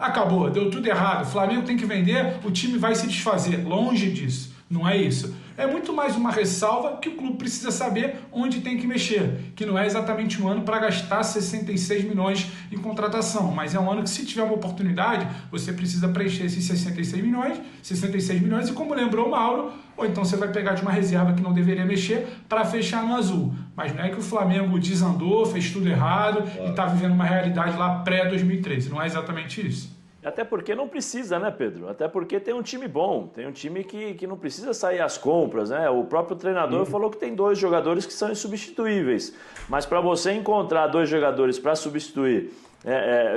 acabou, deu tudo errado, o Flamengo tem que vender, o time vai se desfazer. Longe disso, não é isso. É muito mais uma ressalva que o clube precisa saber onde tem que mexer, que não é exatamente um ano para gastar 66 milhões em contratação, mas é um ano que, se tiver uma oportunidade, você precisa preencher esses 66 milhões, e como lembrou o Mauro, ou então você vai pegar de uma reserva que não deveria mexer para fechar no azul. Mas não é que o Flamengo desandou, fez tudo errado e está vivendo uma realidade lá pré-2013, não é exatamente isso. Até porque não precisa, né, Pedro? Até porque tem um time bom, tem um time que não precisa sair às compras, né? O próprio treinador falou que tem 2 jogadores que são insubstituíveis. Mas para você encontrar 2 jogadores para substituir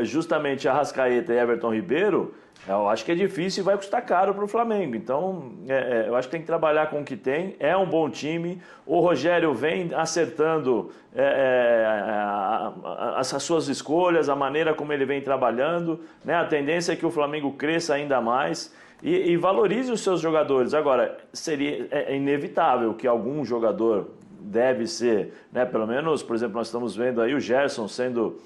justamente Arrascaeta e Everton Ribeiro, eu acho que é difícil e vai custar caro para o Flamengo. Então, eu acho que tem que trabalhar com o que tem. É um bom time. O Rogério vem acertando as suas escolhas, a maneira como ele vem trabalhando, né? A tendência é que o Flamengo cresça ainda mais e valorize os seus jogadores. Agora, é inevitável que algum jogador deve ser, né? Pelo menos, por exemplo, nós estamos vendo aí o Gerson sendo...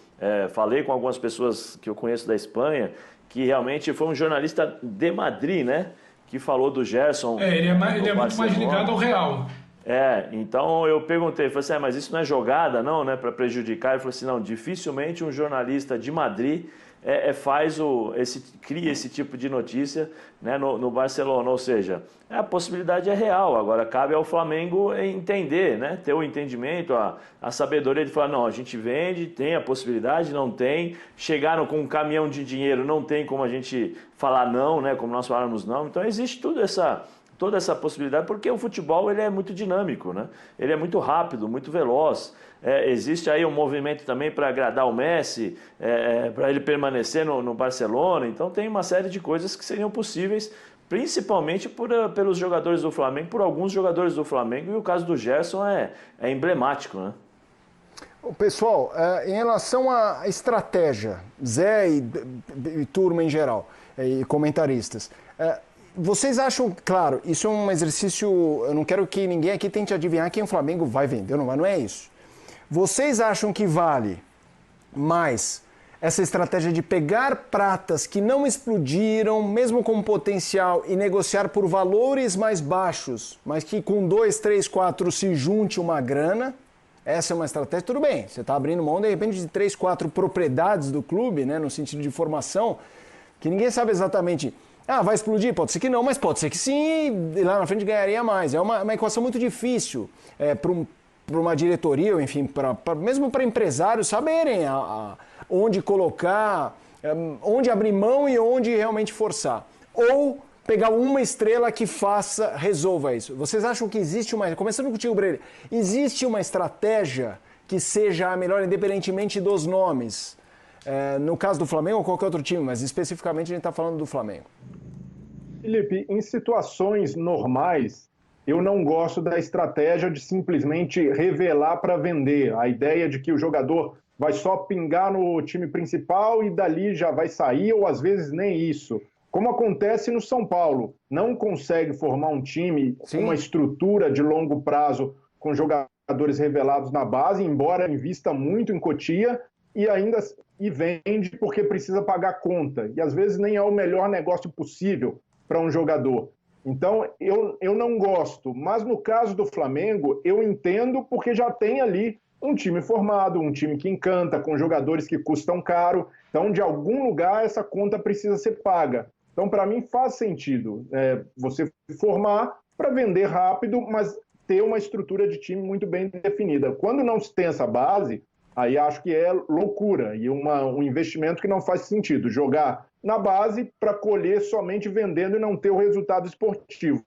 falei com algumas pessoas que eu conheço da Espanha, que realmente foi um jornalista de Madrid, né? Que falou do Gerson. Ele é muito mais ligado ao Real. Então eu perguntei, falei assim, mas isso não é jogada, não, né? Para prejudicar? Ele falou assim, não, dificilmente um jornalista de Madrid cria esse tipo de notícia, né, no Barcelona, ou seja, a possibilidade é real. Agora cabe ao Flamengo entender, né, ter o entendimento, a sabedoria de falar, não, a gente vende, tem a possibilidade, não tem, chegaram com um caminhão de dinheiro, não tem como a gente falar não, né, como nós falamos não, então existe toda essa possibilidade, porque o futebol ele é muito dinâmico, né? Ele é muito rápido, muito veloz. Existe aí um movimento também para agradar o Messi, para ele permanecer no Barcelona. Então tem uma série de coisas que seriam possíveis, principalmente pelos jogadores do Flamengo, por alguns jogadores do Flamengo, e o caso do Gerson é emblemático, né? Pessoal, em relação à estratégia, Zé e turma em geral, e comentaristas, vocês acham, claro, isso é um exercício, eu não quero que ninguém aqui tente adivinhar quem o Flamengo vai vender, não é isso. Vocês acham que vale mais essa estratégia de pegar pratas que não explodiram, mesmo com potencial, e negociar por valores mais baixos, mas que com 2, 3, 4 se junte uma grana? Essa é uma estratégia, tudo bem, você está abrindo mão de repente de 3, 4 propriedades do clube, né, no sentido de formação, que ninguém sabe exatamente... vai explodir? Pode ser que não, mas pode ser que sim, e lá na frente ganharia mais. É uma equação muito difícil para uma diretoria, enfim, mesmo para empresários saberem onde colocar, onde abrir mão e onde realmente forçar. Ou pegar uma estrela que resolva isso. Vocês acham que existe começando contigo, Breire, existe uma estratégia que seja a melhor, independentemente dos nomes? No caso do Flamengo ou qualquer outro time, mas especificamente a gente está falando do Flamengo. Felipe, em situações normais, eu não gosto da estratégia de simplesmente revelar para vender. A ideia de que o jogador vai só pingar no time principal e dali já vai sair, ou às vezes nem isso. Como acontece no São Paulo, não consegue formar um time com uma estrutura de longo prazo com jogadores revelados na base, embora invista muito em Cotia, e vende porque precisa pagar conta. E às vezes nem é o melhor negócio possível para um jogador. Então, eu não gosto. Mas no caso do Flamengo, eu entendo porque já tem ali um time formado, um time que encanta, com jogadores que custam caro. Então, de algum lugar, essa conta precisa ser paga. Então, para mim, faz sentido você formar para vender rápido, mas ter uma estrutura de time muito bem definida. Quando não se tem essa base, aí acho que é loucura e um investimento que não faz sentido. Jogar na base para colher somente vendendo e não ter o resultado esportivo.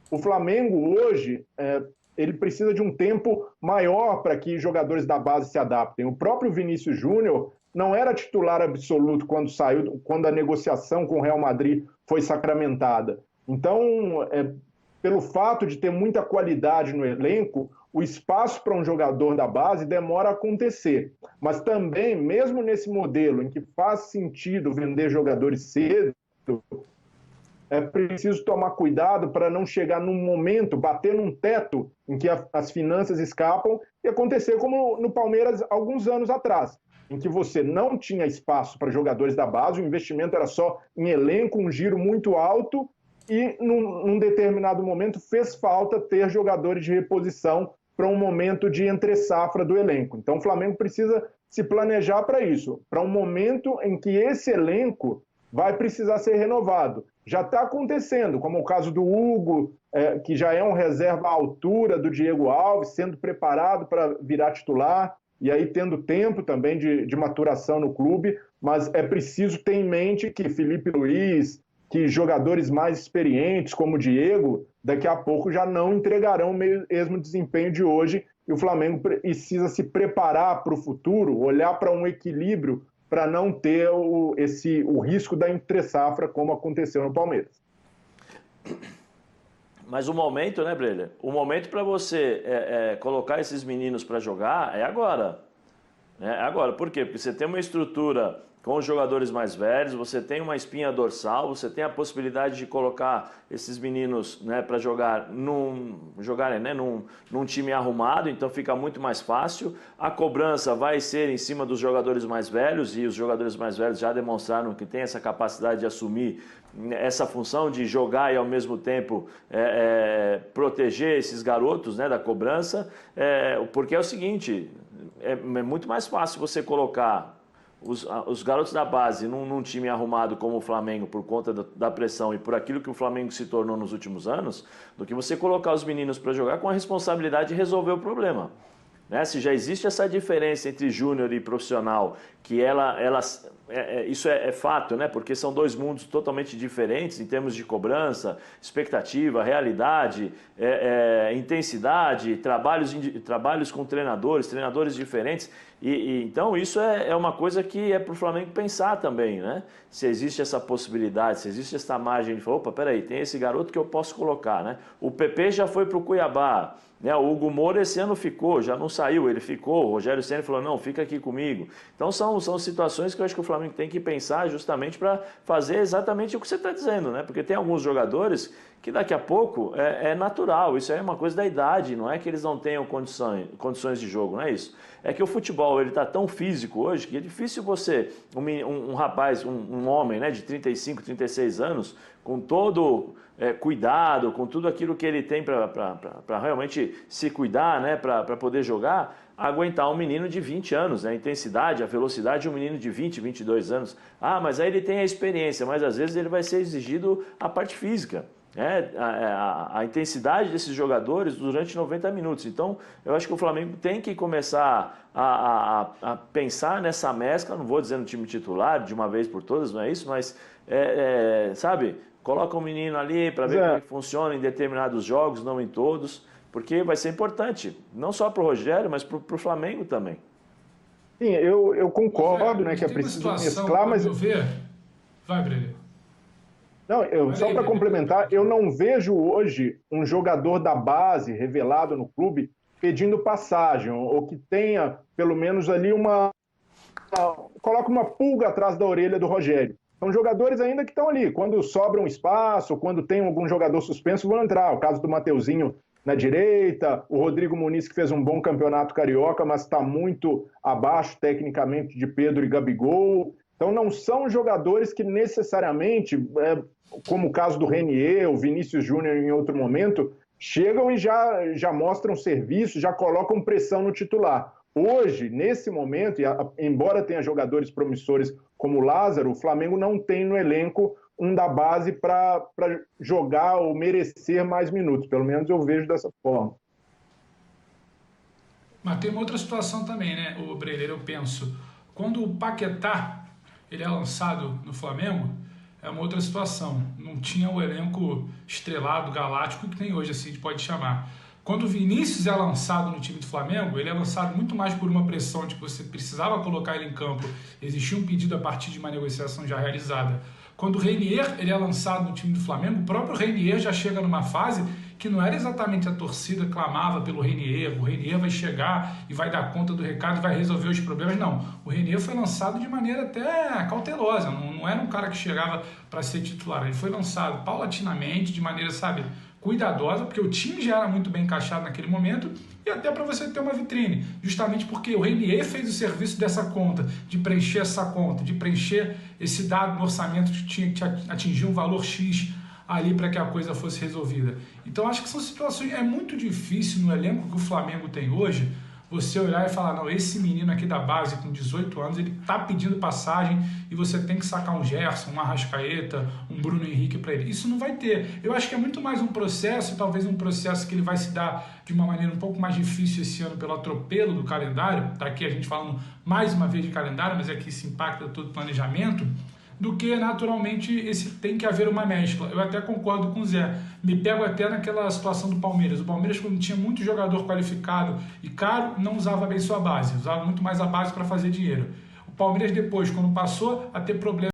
O Flamengo hoje, ele precisa de um tempo maior para que jogadores da base se adaptem. O próprio Vinícius Júnior não era titular absoluto quando a negociação com o Real Madrid foi sacramentada. Então, pelo fato de ter muita qualidade no elenco, o espaço para um jogador da base demora a acontecer. Mas também, mesmo nesse modelo em que faz sentido vender jogadores cedo, é preciso tomar cuidado para não chegar num momento, bater num teto em que as finanças escapam e acontecer como no Palmeiras alguns anos atrás. em que você não tinha espaço para jogadores da base, o investimento era só em elenco, um giro muito alto, e num determinado momento fez falta ter jogadores de reposição para um momento de entre-safra do elenco. Então o Flamengo precisa se planejar para isso, para um momento em que esse elenco vai precisar ser renovado. Já está acontecendo, como o caso do Hugo, que já é um reserva à altura do Diego Alves, sendo preparado para virar titular, e aí tendo tempo também de maturação no clube, mas é preciso ter em mente que Felipe Luiz, que jogadores mais experientes como o Diego, daqui a pouco já não entregarão o mesmo desempenho de hoje, e o Flamengo precisa se preparar para o futuro, olhar para um equilíbrio para não ter o risco da entre-safra como aconteceu no Palmeiras. Mas o momento, né, Breler? O momento para você colocar esses meninos para jogar é agora. É agora. Por quê? Porque você tem uma estrutura com os jogadores mais velhos, você tem uma espinha dorsal, você tem a possibilidade de colocar esses meninos, né, para jogarem num time arrumado, então fica muito mais fácil. A cobrança vai ser em cima dos jogadores mais velhos, e os jogadores mais velhos já demonstraram que têm essa capacidade de assumir essa função de jogar e ao mesmo tempo proteger esses garotos, né, da cobrança, porque é o seguinte, é muito mais fácil você colocar os garotos da base num time arrumado como o Flamengo por conta da pressão e por aquilo que o Flamengo se tornou nos últimos anos, do que você colocar os meninos para jogar com a responsabilidade de resolver o problema. Né? Se já existe essa diferença entre júnior e profissional, que isso é fato, né? Porque são dois mundos totalmente diferentes em termos de cobrança, expectativa, realidade, intensidade, trabalhos com treinadores diferentes. Então isso é uma coisa que é para o Flamengo pensar também, né? Se existe essa possibilidade, se existe essa margem de falar, opa, peraí, tem esse garoto que eu posso colocar, né? O PP já foi para o Cuiabá, né? O Hugo Moura esse ano ficou, já não saiu, ele ficou. O Rogério Ceni falou, não, fica aqui comigo. Então são situações que eu acho que o Flamengo tem que pensar justamente para fazer exatamente o que você está dizendo, né? Porque tem alguns jogadores que daqui a pouco é natural, isso é uma coisa da idade, não é que eles não tenham condições de jogo, não é isso. É que o futebol ele está tão físico hoje que é difícil você, um rapaz, um homem, né, de 35, 36 anos, com todo cuidado, com tudo aquilo que ele tem para realmente se cuidar, né, para poder jogar, aguentar um menino de 20 anos, né, a intensidade, a velocidade de um menino de 20, 22 anos. Ah, mas aí ele tem a experiência, mas às vezes ele vai ser exigido a parte física. A intensidade desses jogadores durante 90 minutos. Então, eu acho que o Flamengo tem que começar a pensar nessa mescla, não vou dizer no time titular de uma vez por todas, não é isso, mas, sabe, coloca um menino ali para ver como é que funciona em determinados jogos, não em todos, porque vai ser importante, não só para o Rogério, mas para o Flamengo também. Sim, eu concordo, né, que é preciso mesclar, mas... Vai, Breno. Não, só para complementar, eu não vejo hoje um jogador da base revelado no clube pedindo passagem, ou que tenha, pelo menos ali, coloca uma pulga atrás da orelha do Rogério. São jogadores ainda que estão ali. Quando sobra um espaço, quando tem algum jogador suspenso, vão entrar. O caso do Mateuzinho na direita, o Rodrigo Muniz, que fez um bom campeonato carioca, mas está muito abaixo tecnicamente de Pedro e Gabigol. Então não são jogadores que necessariamente, como o caso do Renier, o Vinícius Júnior em outro momento, chegam e já mostram serviço, já colocam pressão no titular. Hoje, nesse momento, embora tenha jogadores promissores como o Lázaro, o Flamengo não tem no elenco um da base para jogar ou merecer mais minutos. Pelo menos eu vejo dessa forma. Mas tem uma outra situação também, né, o Breler, eu penso. Quando o Paquetá ele é lançado no Flamengo, é uma outra situação. Não tinha o elenco estrelado, galáctico que tem hoje, assim a gente pode chamar. Quando o Vinícius é lançado no time do Flamengo, ele é lançado muito mais por uma pressão de que você precisava colocar ele em campo. Existia um pedido a partir de uma negociação já realizada. Quando o Renier ele é lançado no time do Flamengo, o próprio Renier já chega numa fase que não era exatamente a torcida que clamava pelo Renier, o Renier vai chegar e vai dar conta do recado e vai resolver os problemas. Não, o Renier foi lançado de maneira até cautelosa, não era um cara que chegava para ser titular, ele foi lançado paulatinamente, de maneira, sabe, cuidadosa, porque o time já era muito bem encaixado naquele momento, e até para você ter uma vitrine, justamente porque o Renier fez o serviço dessa conta, de preencher essa conta, de preencher esse dado no orçamento que tinha que atingir um valor X ali para que a coisa fosse resolvida. Então acho que são situações, é muito difícil no elenco que o Flamengo tem hoje, você olhar e falar, não, esse menino aqui da base com 18 anos, ele tá pedindo passagem e você tem que sacar um Gerson, um Arrascaeta, um Bruno Henrique para ele. Isso não vai ter. Eu acho que é muito mais um processo, talvez um processo que ele vai se dar de uma maneira um pouco mais difícil esse ano pelo atropelo do calendário, tá aqui a gente falando mais uma vez de calendário, mas aqui isso impacta todo o planejamento, do que naturalmente tem que haver uma mescla. Eu até concordo com o Zé. Me pego até naquela situação do Palmeiras. O Palmeiras, quando tinha muito jogador qualificado e caro, não usava bem sua base. Usava muito mais a base para fazer dinheiro. O Palmeiras depois, quando passou a ter problemas